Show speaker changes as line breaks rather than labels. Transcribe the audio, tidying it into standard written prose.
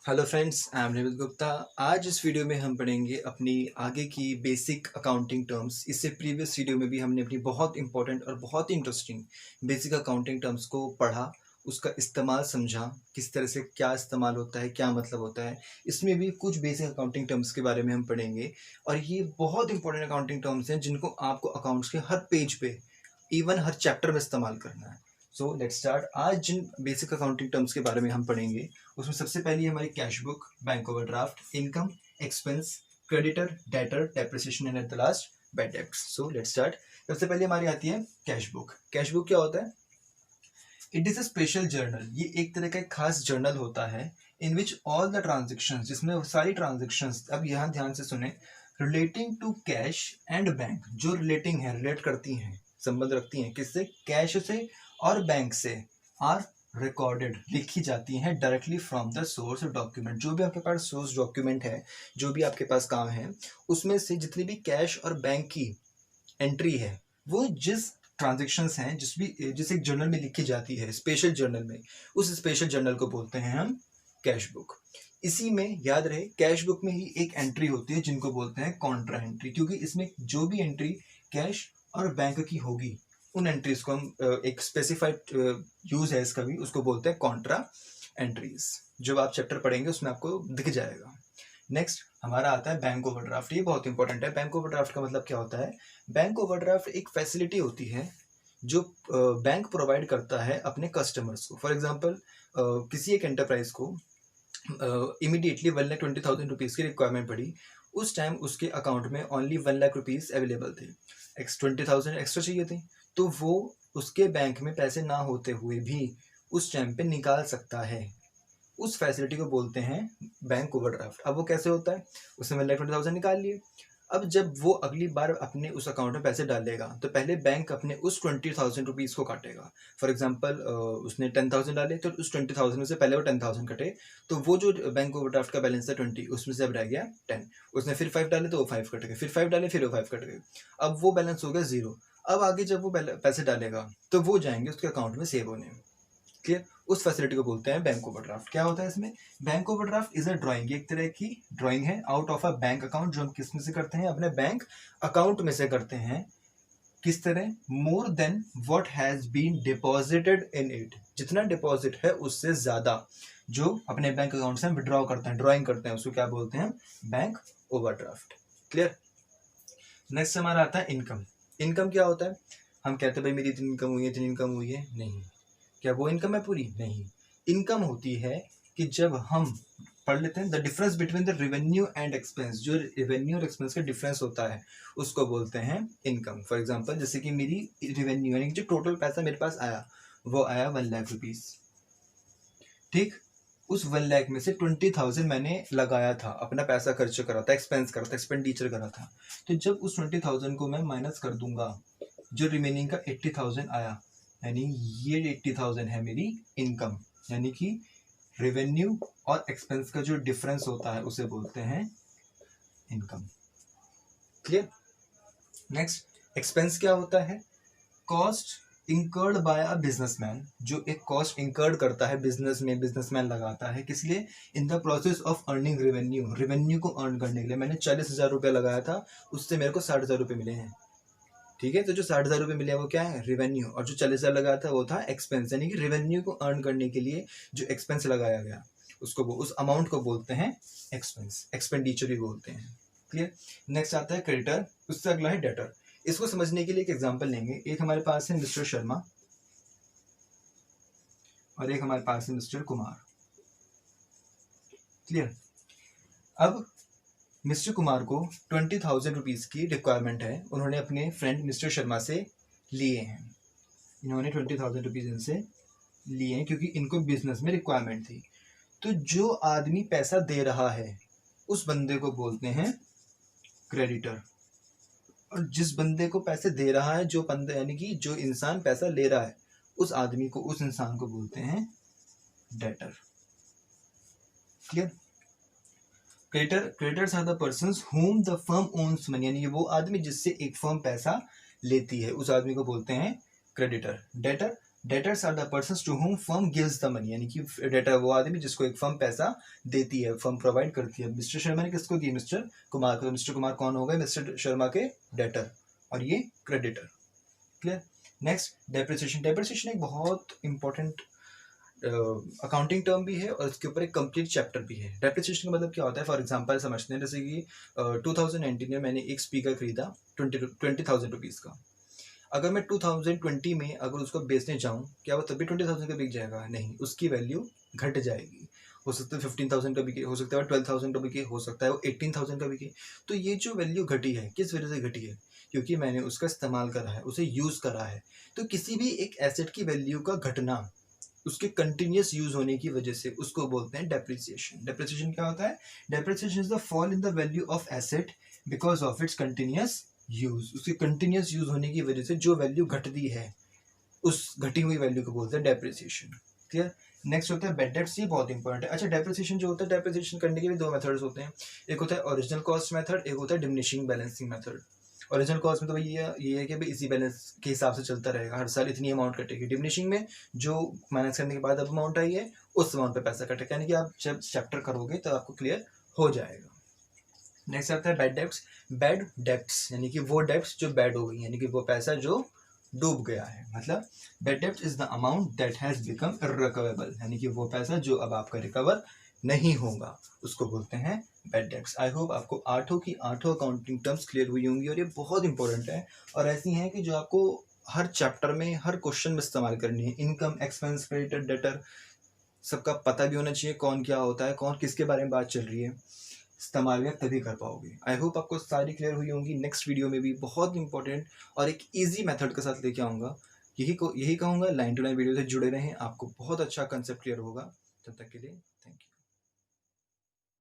Hello friends, I am Nivid Gupta. आज इस video में हम पढ़ेंगे अपनी आगे की बेसिक अकाउंटिंग टर्म्स। इससे प्रीवियस वीडियो में भी हमने अपनी बहुत इंपॉर्टेंट और बहुत ही इंटरेस्टिंग बेसिक अकाउंटिंग टर्म्स को पढ़ा, उसका इस्तेमाल समझा, किस तरह से क्या इस्तेमाल होता है, क्या मतलब होता है। इसमें भी कुछ बेसिक अकाउंटिंग टर्म्स के बारे में हम पढ़ेंगे और ये बहुत इंपॉर्टेंट अकाउंटिंग टर्म्स हैं जिनको आपको अकाउंट्स के हर पेज पे, इवन हर चैप्टर में इस्तेमाल करना है। So let's start. आज जिन बेसिक अकाउंटिंग टर्म्स के बारे में हम पढ़ेंगे उसमें सबसे पहली हमारी cash book, bank overdraft, income, expense, creditor, debtor, depreciation and at the last bad debts. So let's start. सबसे पहले हमारी आती है कैश बुक। कैश बुक क्या होता है? It is a special journal. ये एक तरह का एक खास जर्नल होता है in which all the transactions, जिसमें सारी ट्रांजेक्शंस, अब यहाँ ध्यान से सुने, relating to cash and bank, जो रिलेटिंग है, रिलेट करती हैं, संबंध रखती हैं किससे? कैश से और बैंक से, आर रिकॉर्डेड, लिखी जाती हैं directly from the source document. जो भी आपके पास सोर्स डॉक्यूमेंट है, जो भी आपके पास काम है, उसमें से जितनी भी कैश और बैंक की एंट्री है, वो जिस ट्रांजेक्शन्स हैं, जिस एक जर्नल में लिखी जाती है, स्पेशल जर्नल में, उस स्पेशल जर्नल को बोलते हैं हम कैश बुक। इसी में याद रहे, कैश बुक में ही एक एंट्री होती है जिनको बोलते हैं कॉन्ट्रा एंट्री, क्योंकि इसमें जो भी एंट्री कैश और बैंक की होगी, उन एंट्रीज को हम एक स्पेसिफाइड यूज है इसका भी, उसको बोलते हैं कॉन्ट्रा एंट्रीज। जो आप चैप्टर पढ़ेंगे उसमें आपको दिख जाएगा। नेक्स्ट हमारा आता है बैंक ओवरड्राफ्ट। ये बहुत इंपॉर्टेंट है। बैंक ओवरड्राफ्ट का मतलब क्या होता है? बैंक ओवरड्राफ्ट एक फैसिलिटी होती है जो बैंक प्रोवाइड करता है अपने कस्टमर्स को। फॉर एग्जांपल, किसी एक एंटरप्राइज को इमीडिएटली 1,20,000 की रिक्वायरमेंट पड़ी। उस टाइम उसके अकाउंट में ओनली 1,00,000 रुपीज़ अवेलेबल थे, 20,000 एक्स्ट्रा चाहिए थे, तो वो उसके बैंक में पैसे ना होते हुए भी उस टाइम पे निकाल सकता है। उस फैसिलिटी को बोलते हैं बैंक ओवरड्राफ्ट। अब वो कैसे होता है? उसने 1,20,000 निकाल लिए। अब जब वो अगली बार अपने उस अकाउंट में पैसे डालेगा तो पहले बैंक अपने उस 20,000 रुपीज़ को काटेगा। फॉर एग्जांपल, उसने 10,000 डाले तो उस 20,000 में से पहले वो 10,000 कटे, तो वो जो बैंक ओवरड्राफ्ट का बैलेंस था 20, उसमें से अब रह गया 10। उसने फिर 5 डाले तो वो 5 कट गए, फिर 5 डाले फिर वो 5 कट गए। अब वो बैलेंस हो गया 0। अब आगे जब वो पैसे डालेगा तो वो जाएंगे उसके अकाउंट में सेव होने। क्लियर? उस फैसिलिटी को बोलते हैं बैंक ओवरड्राफ्ट। क्या होता है इसमें? Bank overdraft is a drawing, एक तरह की ड्राइंग है out of a bank account, जो हम किस में से करते हैं? अपने बैंक अकाउंट में से करते हैं। किस तरह? More than what has been deposited in it, जितना डिपॉजिट है उससे ज्यादा जो अपने बैंक अकाउंट से हम विड्रॉ करते हैं, ड्राइंग करते हैं, उसको क्या बोलते हैं? Bank overdraft. क्लियर? नेक्स्ट हमारा आता है इनकम। इनकम क्या होता है? हम कहते हैं भाई मेरी इतनी इनकम हुई है, इतनी इनकम हुई है। नहीं। क्या वो इनकम है पूरी? नहीं। इनकम होती है कि जब हम पढ़ लेते हैं the difference between the revenue and expense, जो रेवेन्यू और एक्सपेंस का डिफरेंस होता है उसको बोलते हैं इनकम। फॉर एग्जांपल, जैसे कि मेरी रेवेन्यू यानी कि जो टोटल पैसा मेरे पास आया वो आया 1,00,000 रुपीज। ठीक? उस 1,00,000 में से 20,000 मैंने लगाया था, अपना पैसा खर्च करा था, एक्सपेंस करा था, एक्सपेंडिचर करा था। तो जब उस 20,000 को मैं माइनस कर दूंगा, जो रिमेनिंग का 80,000 आया, यानी ये 80,000 है मेरी इनकम, यानी कि रेवेन्यू और एक्सपेंस का जो डिफरेंस होता है उसे बोलते हैं इनकम। क्लियर? नेक्स्ट एक्सपेंस क्या होता है? Cost incurred by a businessman, जो एक कॉस्ट इंकर्ड करता है बिजनेस में, बिजनेसमैन लगाता है, किस लिए? In the process of earning revenue, revenue को अर्न करने के लिए। मैंने 40,000 रुपये लगाया था, उससे मेरे को 60,000 रुपये मिले हैं। ठीक है, तो जो 60,000 रुपये मिले हैं वो क्या है? रेवेन्यू। और जो 40,000 लगाया था वो था एक्सपेंस, यानी कि रेवेन्यू को अर्न करने के लिए जो एक्सपेंस लगाया गया उसको, उस अमाउंट को बोलते हैं एक्सपेंस, एक्सपेंडिचर भी बोलते हैं। क्लियर? नेक्स्ट आता है क्रेडिटर, उससे अगला है डेटर। इसको समझने के लिए एक एग्जांपल लेंगे। एक हमारे पास है मिस्टर शर्मा और एक हमारे पास है मिस्टर कुमार। क्लियर? अब मिस्टर कुमार को 20,000 रुपीज़ की रिक्वायरमेंट है, उन्होंने अपने फ्रेंड मिस्टर शर्मा से लिए हैं। इन्होंने 20,000 रुपीज़ इनसे लिए हैं क्योंकि इनको बिजनेस में रिक्वायरमेंट थी। तो जो आदमी पैसा दे रहा है उस बंदे को बोलते हैं क्रेडिटर, और जिस बंदे को पैसे दे रहा है, जो बंदा यानी कि जो इंसान पैसा ले रहा है, उस आदमी को, उस इंसान को बोलते हैं debtor. Clear? Creditors are the persons whom the firm owns money, यानी वो आदमी जिससे एक फर्म पैसा लेती है, उस आदमी को बोलते हैं creditor. Debtor debtors are the persons to whom firm gives the money, यानी कि डेटर वो आदमी जिसको एक फर्म पैसा देती है, फर्म प्रोवाइड करती है। मिस्टर शर्मा ने किसको दी? मिस्टर कुमार को। मिस्टर कुमार कौन हो गए? मिस्टर शर्मा के डेटर, और ये creditor. Clear? Next, depreciation. Depreciation एक बहुत इंपॉर्टेंट अकाउंटिंग टर्म भी है और इसके ऊपर एक कंप्लीट चैप्टर भी है। डेप्रिसिएशन का मतलब क्या होता है? फॉर एग्जांपल समझते हैं, जैसे कि 2019 में मैंने एक स्पीकर खरीदा 20,000 रुपीज़ का। अगर मैं 2020 में अगर उसको बेचने जाऊँ, क्या वो तब भी 20,000 का बिक जाएगा? नहीं, उसकी वैल्यू घट जाएगी। हो सकता है 15,000 का बिके, हो सकता है 12,000 का बिके, हो सकता है वो 18,000 का बिके। तो ये जो वैल्यू घटी है, किस वजह से घटी है? क्योंकि मैंने उसका इस्तेमाल करा है, उसे यूज़ करा है। तो किसी भी एक एसेट की वैल्यू का घटना उसके कंटिन्यूस यूज होने की वजह से, उसको बोलते हैं डेप्रिसिएशन। डेप्रिसिएशन क्या होता है? Depreciation is the fall in the value of asset because of its continuous use. उसके कंटिन्यूस यूज होने की वजह से जो वैल्यू घटती है, उस घटी हुई वैल्यू को बोलते हैं डेप्रिसिएशन। क्लियर? नेक्स्ट होता है बैड डेट्स। ये बहुत इंपॉर्टेंट है। अच्छा, डेप्रिसिएशन जो होता है, डेप्रिसिएशन करने के भी दो मेथड्स होते हैं। एक होता है ओरिजिनल कॉस्ट मेथड, एक होता है diminishing balancing method. Original cost में तो भाई ये है कि भाई इसी बैलेंस के हिसाब से चलता रहेगा, हर साल इतनी अमाउंट कटेगी। डिमिनिशिंग में जो माइनस करने के बाद अब अमाउंट आई है, उस अमाउंट पे पैसा कटेगा, यानी कि आप जब चैप्टर करोगे तो आपको क्लियर हो जाएगा। नेक्स्ट आता है बैड डेब्ट्स। बैड डेब्ट्स यानी कि वो डेब्ट्स जो बैड हो गई, यानी कि वो पैसा जो डूब गया है। मतलब बैड डेब्ट is the amount that has become irrecoverable, यानी कि वो पैसा जो अब आपका रिकवर नहीं होगा, उसको बोलते हैं बैड डेब्ट्स। आई होप आपको आठों की आठों अकाउंटिंग टर्म्स क्लियर हुई होंगी, और ये बहुत इंपॉर्टेंट है और ऐसी हैं कि जो आपको हर चैप्टर में हर क्वेश्चन में इस्तेमाल करनी है। इनकम, एक्सपेंस, क्रेडिटर, डेटर, सबका पता भी होना चाहिए कौन क्या होता है, कौन किसके बारे में बात चल रही है। इस्तेमाल में तभी कर पाओगे। आई होप आपको सारी क्लियर हुई होंगी। नेक्स्ट वीडियो में भी बहुत इंपॉर्टेंट और एक इजी मेथड के साथ लेके आऊँगा। यही कहूँगा, लाइन टू लाइन वीडियो से जुड़े रहें, आपको बहुत अच्छा कंसेप्ट क्लियर होगा। तब तक के लिए थैंक यू।